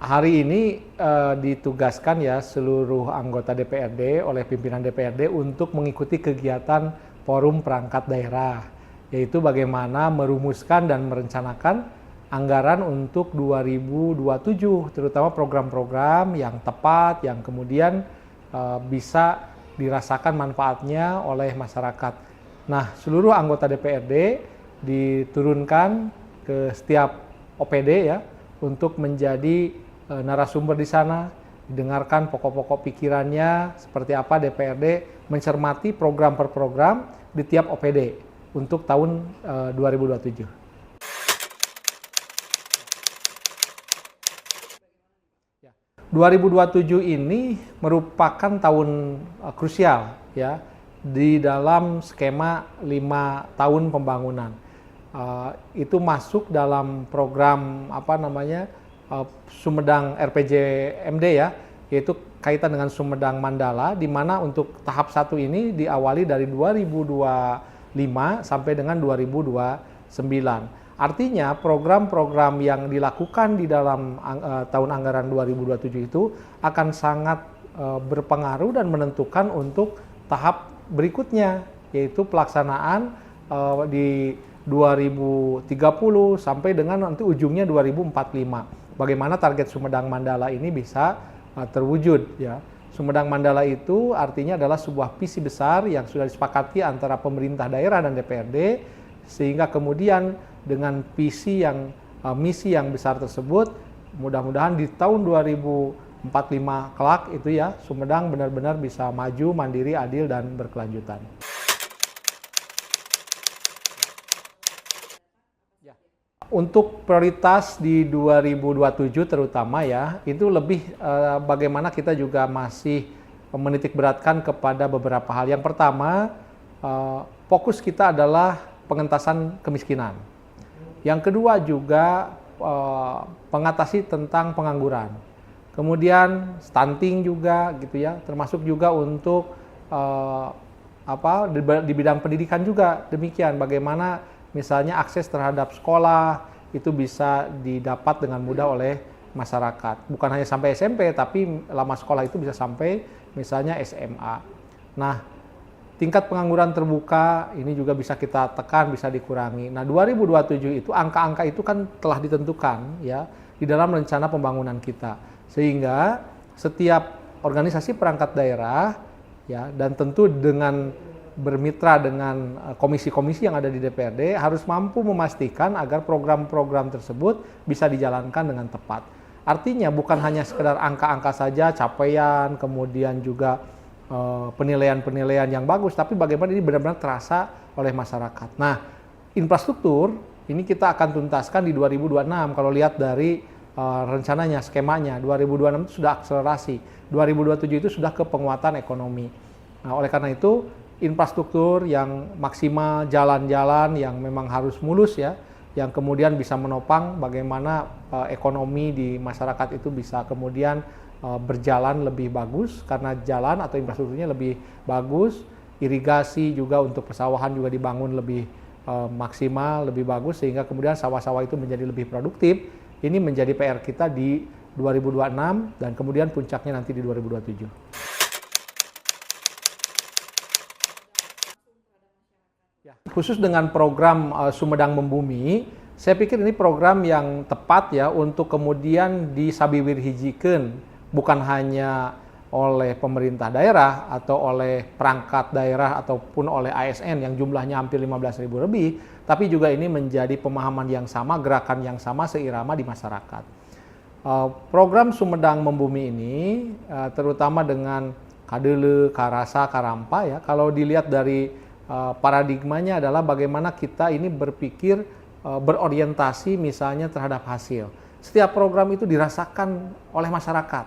Hari ini ditugaskan ya seluruh anggota DPRD oleh pimpinan DPRD untuk mengikuti kegiatan Forum Perangkat Daerah, yaitu bagaimana merumuskan dan merencanakan anggaran untuk 2027, terutama program-program yang tepat, yang kemudian bisa dirasakan manfaatnya oleh masyarakat. Nah, seluruh anggota DPRD diturunkan ke setiap OPD ya, untuk menjadi narasumber di sana, didengarkan pokok-pokok pikirannya, seperti apa DPRD mencermati program per program di tiap OPD untuk tahun 2027. Ya. 2027 ini merupakan tahun krusial ya di dalam skema 5 tahun pembangunan. Itu masuk dalam program Sumedang RPJMD ya, yaitu kaitan dengan Sumedang Mandala, di mana untuk tahap 1 ini diawali dari 2025 sampai dengan 2029. Artinya program-program yang dilakukan di dalam tahun anggaran 2027 itu akan sangat berpengaruh dan menentukan untuk tahap berikutnya, yaitu pelaksanaan di 2030 sampai dengan nanti ujungnya 2045. Bagaimana target Sumedang Mandala ini bisa terwujud ya. Sumedang Mandala itu artinya adalah sebuah visi besar yang sudah disepakati antara pemerintah daerah dan DPRD, sehingga kemudian dengan visi yang misi yang besar tersebut, mudah-mudahan di tahun 2045 kelak itu ya, Sumedang benar-benar bisa maju, mandiri, adil, dan berkelanjutan. Untuk prioritas di 2027 terutama ya, itu lebih bagaimana kita juga masih menitik beratkan kepada beberapa hal. Yang pertama, fokus kita adalah pengentasan kemiskinan. Yang kedua juga mengatasi tentang pengangguran. Kemudian stunting juga gitu ya, termasuk juga untuk di bidang pendidikan juga demikian, bagaimana misalnya akses terhadap sekolah itu bisa didapat dengan mudah oleh masyarakat. Bukan hanya sampai SMP, tapi lama sekolah itu bisa sampai misalnya SMA. Nah, tingkat pengangguran terbuka ini juga bisa kita tekan, bisa dikurangi. Nah, 2027 itu angka-angka itu kan telah ditentukan ya di dalam rencana pembangunan kita. Sehingga setiap organisasi perangkat daerah ya, dan tentu dengan bermitra dengan komisi-komisi yang ada di DPRD harus mampu memastikan agar program-program tersebut bisa dijalankan dengan tepat. Artinya bukan hanya sekedar angka-angka saja, capaian, kemudian juga penilaian-penilaian yang bagus, tapi bagaimana ini benar-benar terasa oleh masyarakat. Nah, infrastruktur ini kita akan tuntaskan di 2026 kalau lihat dari rencananya, skemanya. 2026 itu sudah akselerasi, 2027 itu sudah ke penguatan ekonomi. Nah, oleh karena itu infrastruktur yang maksimal, jalan-jalan yang memang harus mulus ya, yang kemudian bisa menopang bagaimana ekonomi di masyarakat itu bisa kemudian berjalan lebih bagus karena jalan atau infrastrukturnya lebih bagus, irigasi juga untuk persawahan juga dibangun lebih maksimal, lebih bagus, sehingga kemudian sawah-sawah itu menjadi lebih produktif. Ini menjadi PR kita di 2026 dan kemudian puncaknya nanti di 2027. Khusus dengan program Sumedang Membumi, saya pikir ini program yang tepat ya untuk kemudian disabiwirhijikan, bukan hanya oleh pemerintah daerah atau oleh perangkat daerah ataupun oleh ASN yang jumlahnya hampir 15.000 lebih, tapi juga ini menjadi pemahaman yang sama, gerakan yang sama, seirama di masyarakat. Program Sumedang Membumi ini terutama dengan Kadele, Karasa, Karampa ya, kalau dilihat dari paradigmanya adalah bagaimana kita ini berpikir berorientasi misalnya terhadap hasil. Setiap program itu dirasakan oleh masyarakat.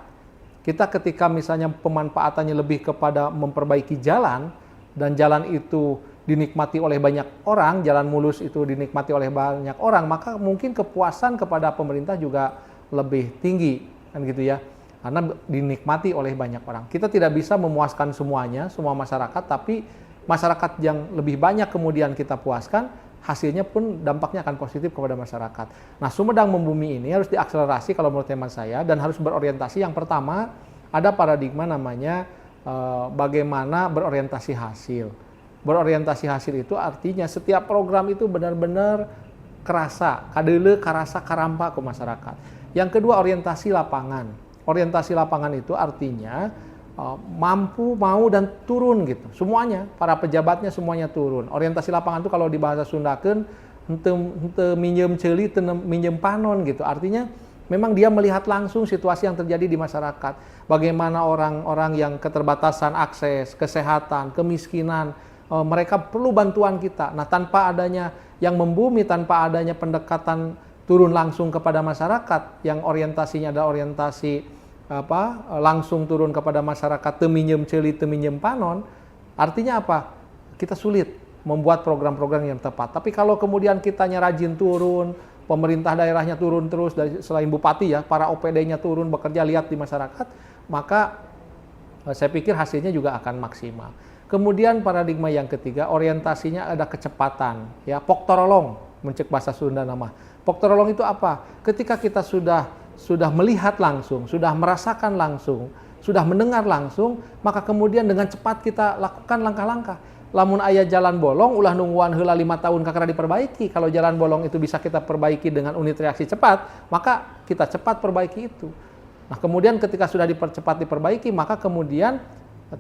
Kita ketika misalnya pemanfaatannya lebih kepada memperbaiki jalan, dan jalan itu dinikmati oleh banyak orang, jalan mulus itu dinikmati oleh banyak orang, maka mungkin kepuasan kepada pemerintah juga lebih tinggi, kan gitu ya. Karena dinikmati oleh banyak orang. Kita tidak bisa memuaskan semuanya, semua masyarakat, tapi masyarakat yang lebih banyak kemudian kita puaskan, hasilnya pun dampaknya akan positif kepada masyarakat. Nah, Sumedang Membumi ini harus diakselerasi kalau menurut teman saya, dan harus berorientasi. Yang pertama, ada paradigma namanya bagaimana berorientasi hasil. Berorientasi hasil itu artinya setiap program itu benar-benar kerasa, kadeule, karasa, karampa ke masyarakat. Yang kedua, orientasi lapangan. Orientasi lapangan itu artinya mampu, mau, dan turun gitu. Semuanya, para pejabatnya semuanya turun. Orientasi lapangan itu kalau di bahasa Sundakeun henteu minjem ceuli, teu minjem panon gitu. Artinya memang dia melihat langsung situasi yang terjadi di masyarakat. Bagaimana orang-orang yang keterbatasan akses, kesehatan, kemiskinan, mereka perlu bantuan kita. Nah, tanpa adanya yang membumi, tanpa adanya pendekatan turun langsung kepada masyarakat yang orientasinya ada orientasi langsung turun kepada masyarakat, teu minjem ceuli, teu minjem panon, artinya apa? Kita sulit membuat program-program yang tepat. Tapi kalau kemudian kitanya rajin turun, pemerintah daerahnya turun terus, dari selain bupati ya, para OPD-nya turun bekerja lihat di masyarakat, maka saya pikir hasilnya juga akan maksimal. Kemudian paradigma yang ketiga, orientasinya ada kecepatan, ya, poktorolong, mencek bahasa Sunda nama. Poktorolong itu apa? Ketika kita sudah melihat langsung, sudah merasakan langsung, sudah mendengar langsung, maka kemudian dengan cepat kita lakukan langkah-langkah. Lamun aya jalan bolong, ulah nungguan heula 5 tahun kakara diperbaiki. Kalau jalan bolong itu bisa kita perbaiki dengan unit reaksi cepat, maka kita cepat perbaiki itu. Nah, kemudian ketika sudah dipercepat diperbaiki, maka kemudian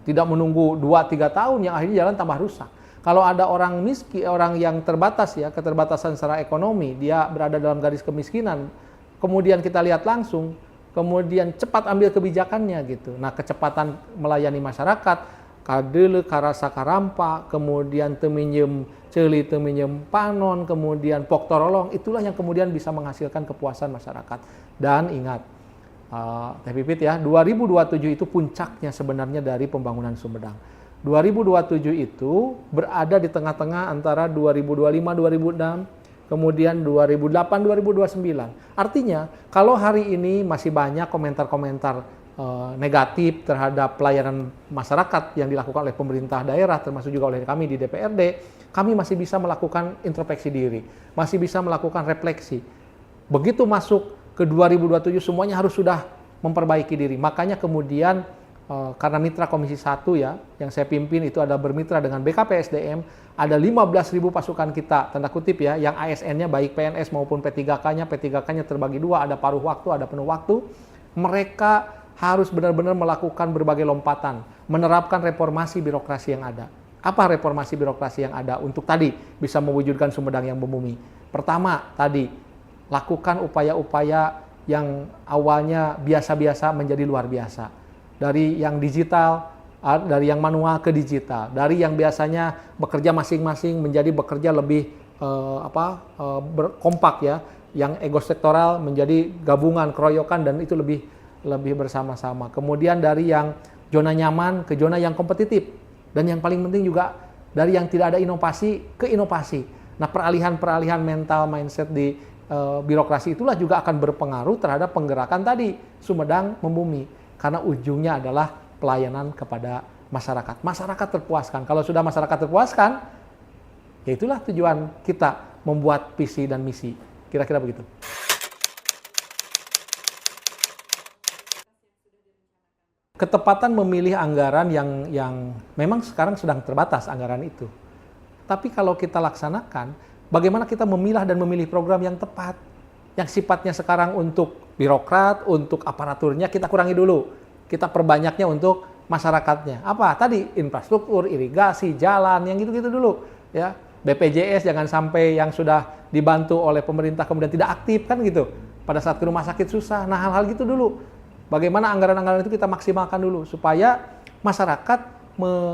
tidak menunggu 2-3 tahun yang akhirnya jalan tambah rusak. Kalau ada orang miskin, orang yang terbatas ya, keterbatasan secara ekonomi, dia berada dalam garis kemiskinan, kemudian kita lihat langsung, kemudian cepat ambil kebijakannya gitu. Nah, kecepatan melayani masyarakat, kadeule, karasa, karampa, kemudian teu minjem ceuli, teu minjem panon, kemudian poktorolong, itulah yang kemudian bisa menghasilkan kepuasan masyarakat. Dan ingat, Teh Pipit ya, 2027 itu puncaknya sebenarnya dari pembangunan Sumedang. 2027 itu berada di tengah-tengah antara 2025-2026, kemudian 2008-2029. Artinya, kalau hari ini masih banyak komentar-komentar negatif terhadap pelayanan masyarakat yang dilakukan oleh pemerintah daerah, termasuk juga oleh kami di DPRD, kami masih bisa melakukan introspeksi diri, masih bisa melakukan refleksi. Begitu masuk ke 2027, semuanya harus sudah memperbaiki diri. Makanya kemudian, karena mitra Komisi 1 ya, yang saya pimpin itu ada bermitra dengan BKPSDM, ada 15.000 pasukan kita, tanda kutip ya, yang ASN-nya baik PNS maupun P3K-nya, P3K-nya terbagi dua, ada paruh waktu, ada penuh waktu. Mereka harus benar-benar melakukan berbagai lompatan, menerapkan reformasi birokrasi yang ada. Apa reformasi birokrasi yang ada untuk tadi bisa mewujudkan Sumedang yang membumi? Pertama, tadi, lakukan upaya-upaya yang awalnya biasa-biasa menjadi luar biasa. Dari yang digital, dari yang manual ke digital, dari yang biasanya bekerja masing-masing menjadi bekerja lebih berkompak ya, yang egosektoral menjadi gabungan, keroyokan, dan itu lebih bersama-sama. Kemudian dari yang zona nyaman ke zona yang kompetitif, dan yang paling penting juga dari yang tidak ada inovasi ke inovasi. Nah, peralihan mental, mindset di birokrasi itulah juga akan berpengaruh terhadap penggerakan tadi Sumedang membumi, karena ujungnya adalah pelayanan kepada masyarakat. Masyarakat terpuaskan. Kalau sudah masyarakat terpuaskan, ya itulah tujuan kita membuat visi dan misi. Kira-kira begitu. Ketepatan memilih anggaran yang memang sekarang sedang terbatas anggaran itu. Tapi kalau kita laksanakan, bagaimana kita memilah dan memilih program yang tepat, yang sifatnya sekarang untuk birokrat, untuk aparaturnya kita kurangi dulu, kita perbanyaknya untuk masyarakatnya. Apa? Tadi infrastruktur, irigasi, jalan, yang gitu-gitu dulu. Ya, BPJS jangan sampai yang sudah dibantu oleh pemerintah kemudian tidak aktif kan gitu. Pada saat ke rumah sakit susah. Nah, hal-hal gitu dulu. Bagaimana anggaran-anggaran itu kita maksimalkan dulu supaya masyarakat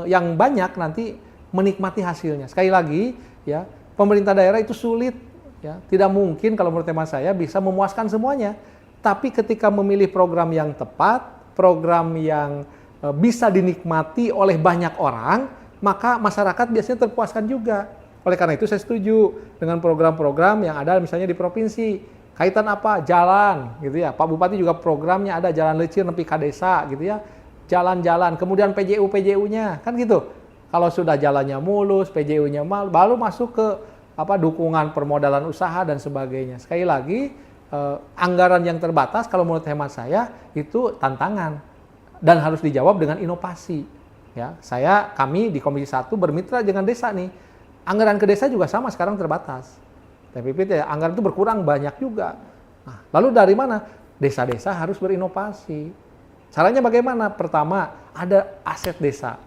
yang banyak nanti menikmati hasilnya. Sekali lagi, ya. Pemerintah daerah itu sulit, ya, tidak mungkin kalau menurut teman saya bisa memuaskan semuanya. Tapi ketika memilih program yang tepat, program yang bisa dinikmati oleh banyak orang, maka masyarakat biasanya terpuaskan juga. Oleh karena itu saya setuju dengan program-program yang ada misalnya di provinsi. Kaitan apa? Jalan, gitu ya. Pak Bupati juga programnya ada jalan lecir nepi ka desa, gitu ya. Jalan-jalan, kemudian PJU-PJU-nya, kan gitu. Kalau sudah jalannya mulus, PJU-nya baru masuk ke dukungan permodalan usaha dan sebagainya. Sekali lagi, anggaran yang terbatas kalau menurut hemat saya itu tantangan dan harus dijawab dengan inovasi. Ya, kami di Komisi 1 bermitra dengan desa nih. Anggaran ke desa juga sama sekarang terbatas. TPP anggaran itu berkurang banyak juga. Nah, lalu dari mana? Desa-desa harus berinovasi. Caranya bagaimana? Pertama, ada aset desa.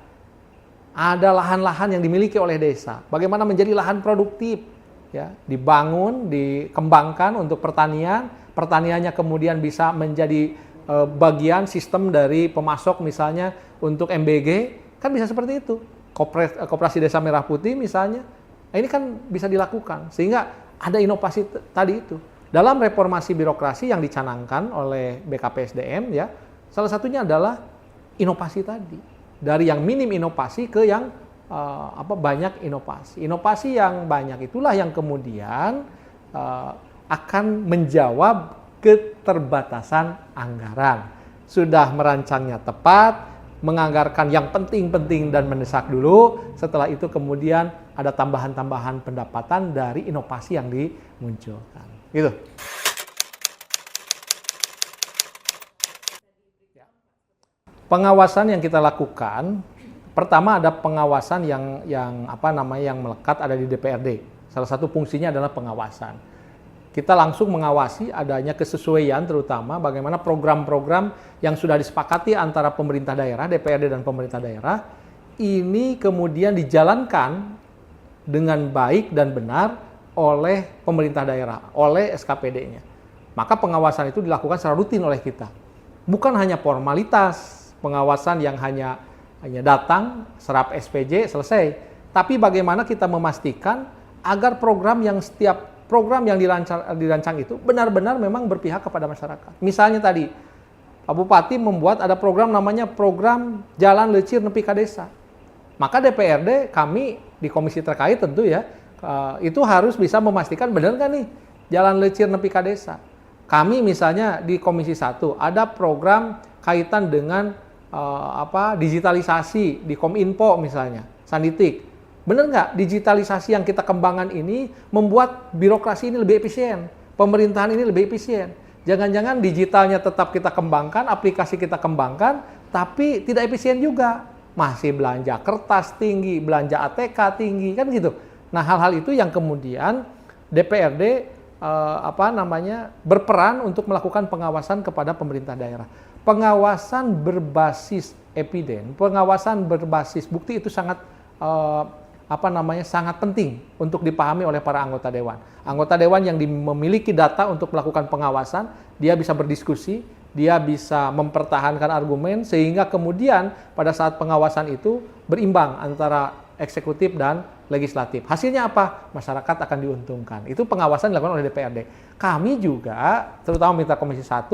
Ada lahan-lahan yang dimiliki oleh desa. Bagaimana menjadi lahan produktif? Ya, dibangun, dikembangkan untuk pertanian. Pertaniannya kemudian bisa menjadi bagian sistem dari pemasok misalnya untuk MBG. Kan bisa seperti itu. Koperasi Desa Merah Putih misalnya. Nah, ini kan bisa dilakukan. Sehingga ada inovasi tadi itu. Dalam reformasi birokrasi yang dicanangkan oleh BKPSDM, ya, salah satunya adalah inovasi tadi. Dari yang minim inovasi ke yang banyak inovasi. Inovasi yang banyak itulah yang kemudian akan menjawab keterbatasan anggaran. Sudah merancangnya tepat, menganggarkan yang penting-penting dan mendesak dulu, setelah itu kemudian ada tambahan-tambahan pendapatan dari inovasi yang dimunculkan. Gitu. Pengawasan yang kita lakukan, pertama ada pengawasan yang melekat ada di DPRD. Salah satu fungsinya adalah pengawasan. Kita langsung mengawasi adanya kesesuaian, terutama bagaimana program-program yang sudah disepakati antara pemerintah daerah, DPRD dan pemerintah daerah, ini kemudian dijalankan dengan baik dan benar oleh pemerintah daerah, oleh SKPD-nya. Maka pengawasan itu dilakukan secara rutin oleh kita. Bukan hanya formalitas, pengawasan yang hanya datang, serap SPJ, selesai. Tapi bagaimana kita memastikan agar program yang dirancang itu benar-benar memang berpihak kepada masyarakat. Misalnya tadi, Pak Bupati membuat ada program namanya program Jalan Lecir Nepi ka Desa. Maka DPRD, kami di komisi terkait tentu ya, itu harus bisa memastikan benar nggak nih Jalan Lecir Nepi ka Desa. Kami misalnya di Komisi 1 ada program kaitan dengan digitalisasi di Kominfo misalnya, Sanditik. Benar nggak digitalisasi yang kita kembangkan ini membuat birokrasi ini lebih efisien, pemerintahan ini lebih efisien. Jangan-jangan digitalnya tetap kita kembangkan, aplikasi kita kembangkan, tapi tidak efisien juga. Masih belanja kertas tinggi, belanja ATK tinggi, kan gitu. Nah, hal-hal itu yang kemudian DPRD berperan untuk melakukan pengawasan kepada pemerintah daerah. Pengawasan berbasis epiden, pengawasan berbasis bukti itu sangat sangat penting untuk dipahami oleh para anggota dewan. Anggota dewan yang memiliki data untuk melakukan pengawasan, dia bisa berdiskusi, dia bisa mempertahankan argumen, sehingga kemudian pada saat pengawasan itu berimbang antara eksekutif dan legislatif. Hasilnya apa? Masyarakat akan diuntungkan. Itu pengawasan dilakukan oleh DPRD. Kami juga, terutama mitra Komisi 1,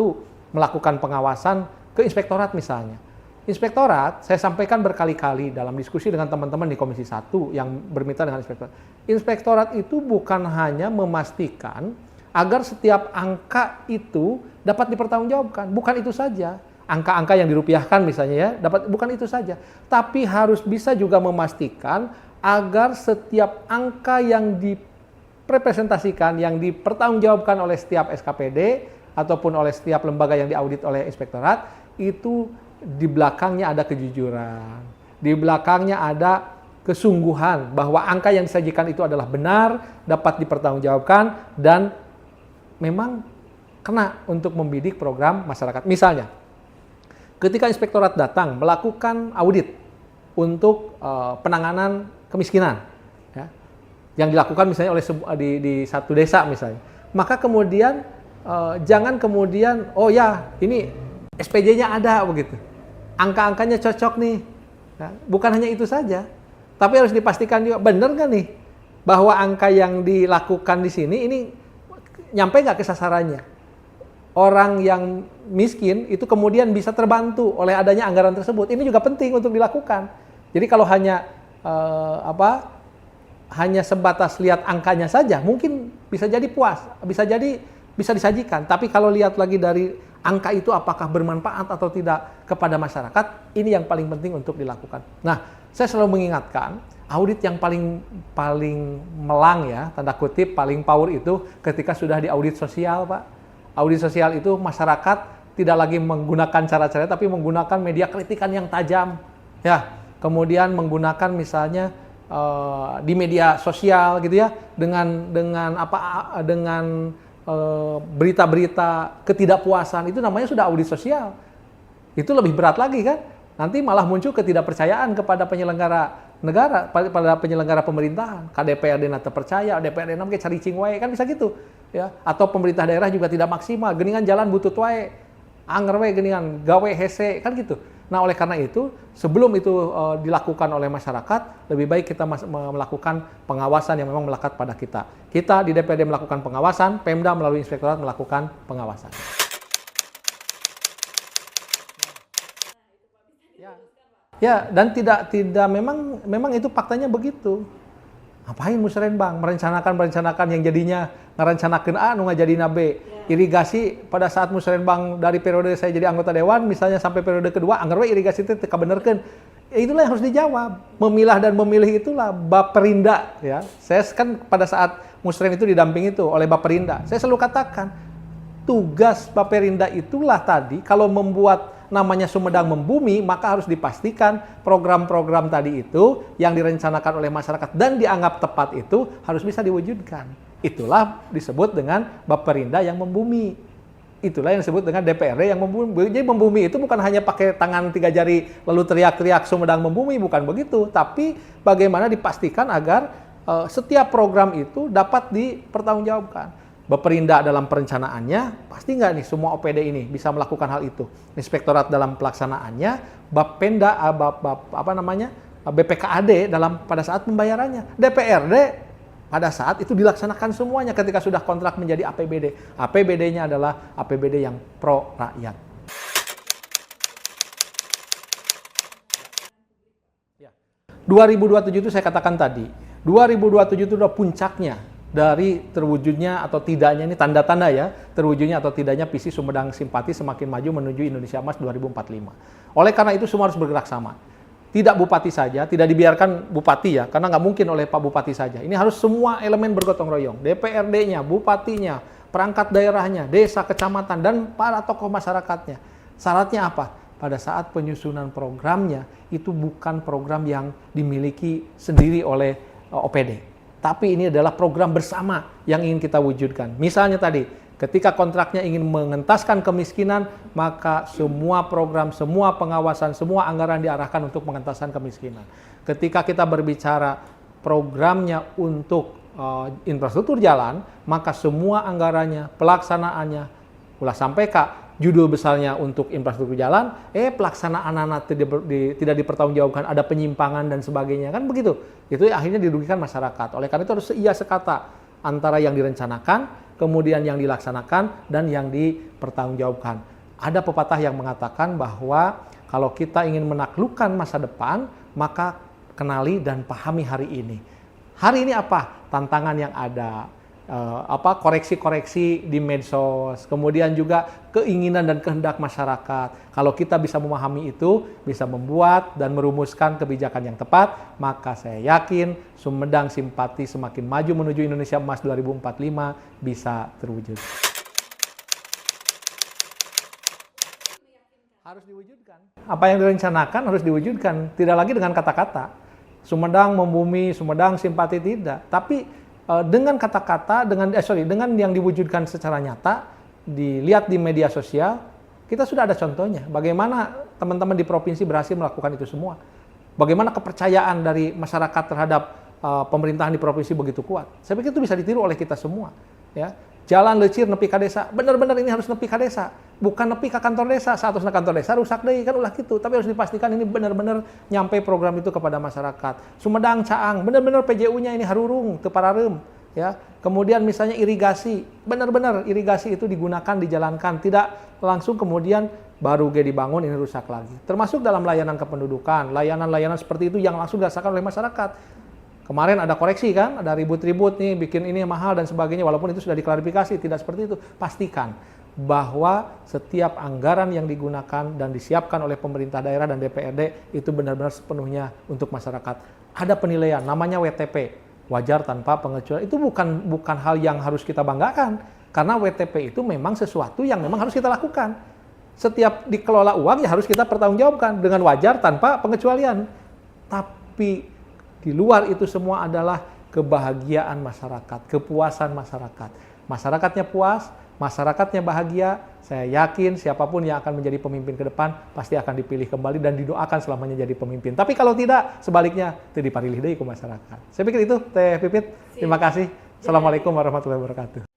melakukan pengawasan ke inspektorat misalnya. Inspektorat, saya sampaikan berkali-kali dalam diskusi dengan teman-teman di Komisi 1 yang bermitra dengan inspektorat. Inspektorat itu bukan hanya memastikan agar setiap angka itu dapat dipertanggungjawabkan. Bukan itu saja. Angka-angka yang dirupiahkan misalnya ya, bukan itu saja. Tapi harus bisa juga memastikan agar setiap angka yang direpresentasikan, yang dipertanggungjawabkan oleh setiap SKPD ataupun oleh setiap lembaga yang diaudit oleh inspektorat, itu di belakangnya ada kejujuran, di belakangnya ada kesungguhan bahwa angka yang disajikan itu adalah benar, dapat dipertanggungjawabkan, dan memang kena untuk membidik program masyarakat. Misalnya, ketika inspektorat datang melakukan audit untuk penanganan kemiskinan, ya, yang dilakukan misalnya oleh di satu desa misalnya, maka kemudian jangan kemudian, oh ya ini SPJ-nya ada begitu. Angka-angkanya cocok nih. Nah, bukan hanya itu saja, tapi harus dipastikan juga benar nggak nih bahwa angka yang dilakukan di sini ini nyampe nggak ke sasarannya. Orang yang miskin itu kemudian bisa terbantu oleh adanya anggaran tersebut. Ini juga penting untuk dilakukan. Jadi kalau hanya hanya sebatas lihat angkanya saja, mungkin bisa jadi puas, bisa disajikan. Tapi kalau lihat lagi dari angka itu apakah bermanfaat atau tidak kepada masyarakat, ini yang paling penting untuk dilakukan. Nah, Saya selalu mengingatkan, audit yang paling melang ya, tanda kutip paling power itu ketika sudah di audit sosial, Pak. Audit sosial itu masyarakat tidak lagi menggunakan cara-cara tapi menggunakan media kritikan yang tajam. Ya, kemudian menggunakan misalnya di media sosial gitu ya dengan berita-berita ketidakpuasan, itu namanya sudah audit sosial. Itu lebih berat lagi kan? Nanti malah muncul ketidakpercayaan kepada penyelenggara negara, pada penyelenggara pemerintahan. KDPRD na terpercaya, DPRD na kayak cari cingwae, kan bisa gitu. Ya, atau pemerintah daerah juga tidak maksimal, geningan jalan butut wae, anger wae geningan, gawe hese, kan gitu. Nah, oleh karena itu, sebelum itu dilakukan oleh masyarakat, lebih baik kita melakukan pengawasan yang memang melekat pada kita. Kita di DPRD melakukan pengawasan, Pemda melalui inspektorat melakukan pengawasan. Ya, dan tidak memang itu faktanya begitu. Ngapain musrenbang merencanakan yang jadinya ngerencanakeun A nu ngajadina B. Irigasi pada saat musrenbang dari periode saya jadi anggota dewan misalnya sampai periode kedua anggar we irigasi itu teka benerkeun. Ya, itulah yang harus dijawab. Memilah dan memilih itulah Baperinda ya. Saya kan pada saat musren itu didampingi itu oleh Baperinda. Saya selalu katakan tugas Baperinda itulah tadi kalau membuat namanya Sumedang Membumi, maka harus dipastikan program-program tadi itu yang direncanakan oleh masyarakat dan dianggap tepat itu harus bisa diwujudkan. Itulah disebut dengan Baperinda yang membumi. Itulah yang disebut dengan DPRD yang membumi. Jadi membumi itu bukan hanya pakai tangan 3 jari lalu teriak-teriak Sumedang Membumi, bukan begitu. Tapi bagaimana dipastikan agar setiap program itu dapat dipertanggungjawabkan. Baperinda dalam perencanaannya, pasti nggak nih semua OPD ini bisa melakukan hal itu. Inspektorat dalam pelaksanaannya, Bapenda, BPKAD pada saat pembayarannya. DPRD pada saat itu dilaksanakan semuanya ketika sudah kontrak menjadi APBD. APBD-nya adalah APBD yang pro rakyat. 2027 itu saya katakan tadi, 2027 itu udah puncaknya dari terwujudnya atau tidaknya, ini tanda-tanda ya, terwujudnya atau tidaknya visi Sumedang Simpati Semakin Maju menuju Indonesia Emas 2045. Oleh karena itu semua harus bergerak sama. Tidak bupati saja, tidak dibiarkan bupati ya, karena nggak mungkin oleh Pak Bupati saja. Ini harus semua elemen bergotong royong, DPRD-nya, bupatinya, perangkat daerahnya, desa, kecamatan, dan para tokoh masyarakatnya. Syaratnya apa? Pada saat penyusunan programnya, itu bukan program yang dimiliki sendiri oleh OPD. Tapi ini adalah program bersama yang ingin kita wujudkan. Misalnya tadi, ketika kontraknya ingin mengentaskan kemiskinan, maka semua program, semua pengawasan, semua anggaran diarahkan untuk pengentasan kemiskinan. Ketika kita berbicara programnya untuk infrastruktur jalan, maka semua anggarannya, pelaksanaannya, ulah sampai judul besarnya untuk infrastruktur jalan, pelaksanaan tidak dipertanggungjawabkan, ada penyimpangan dan sebagainya, kan begitu. Itu akhirnya dirugikan masyarakat. Oleh karena itu harus seia sekata antara yang direncanakan, kemudian yang dilaksanakan, dan yang dipertanggungjawabkan. Ada pepatah yang mengatakan bahwa kalau kita ingin menaklukkan masa depan, maka kenali dan pahami hari ini. Hari ini apa? Tantangan yang ada. Koreksi-koreksi di medsos, kemudian juga keinginan dan kehendak masyarakat. Kalau kita bisa memahami itu, bisa membuat dan merumuskan kebijakan yang tepat, maka saya yakin Sumedang Simpati Semakin Maju menuju Indonesia Emas 2045 bisa terwujud. Harus diwujudkan. Apa yang direncanakan harus diwujudkan, tidak lagi dengan kata-kata. Sumedang Membumi, Sumedang Simpati, tidak, tapi dengan kata-kata, dengan yang diwujudkan secara nyata, dilihat di media sosial, kita sudah ada contohnya. Bagaimana teman-teman di provinsi berhasil melakukan itu semua. Bagaimana kepercayaan dari masyarakat terhadap pemerintahan di provinsi begitu kuat. Saya pikir itu bisa ditiru oleh kita semua. Ya. Jalan lecir nepi ka desa, benar-benar ini harus nepi ka desa, bukan nepi ka kantor desa. Saat kantor desa rusak deh, kan ulah gitu. Tapi harus dipastikan ini benar-benar nyampe program itu kepada masyarakat. Sumedang Caang, benar-benar PJU-nya ini harurung, teu pararem, ya. Kemudian misalnya irigasi, benar-benar irigasi itu digunakan, dijalankan, tidak langsung kemudian baru dibangun ini rusak lagi. Termasuk dalam layanan kependudukan, layanan-layanan seperti itu yang langsung dirasakan oleh masyarakat. Kemarin ada koreksi kan, ada ribut-ribut nih, bikin ini mahal dan sebagainya, walaupun itu sudah diklarifikasi, tidak seperti itu. Pastikan bahwa setiap anggaran yang digunakan dan disiapkan oleh pemerintah daerah dan DPRD itu benar-benar sepenuhnya untuk masyarakat. Ada penilaian, namanya WTP, wajar tanpa pengecualian. Itu bukan hal yang harus kita banggakan, karena WTP itu memang sesuatu yang memang harus kita lakukan. Setiap dikelola uang ya harus kita pertanggungjawabkan dengan wajar tanpa pengecualian. Tapi di luar itu semua adalah kebahagiaan masyarakat, kepuasan masyarakat. Masyarakatnya puas, masyarakatnya bahagia, saya yakin siapapun yang akan menjadi pemimpin ke depan pasti akan dipilih kembali dan didoakan selamanya jadi pemimpin. Tapi kalau tidak, sebaliknya, itu diparilih deui ku masyarakat. Saya pikir itu, Teh Pipit. Terima kasih. Assalamualaikum warahmatullahi wabarakatuh.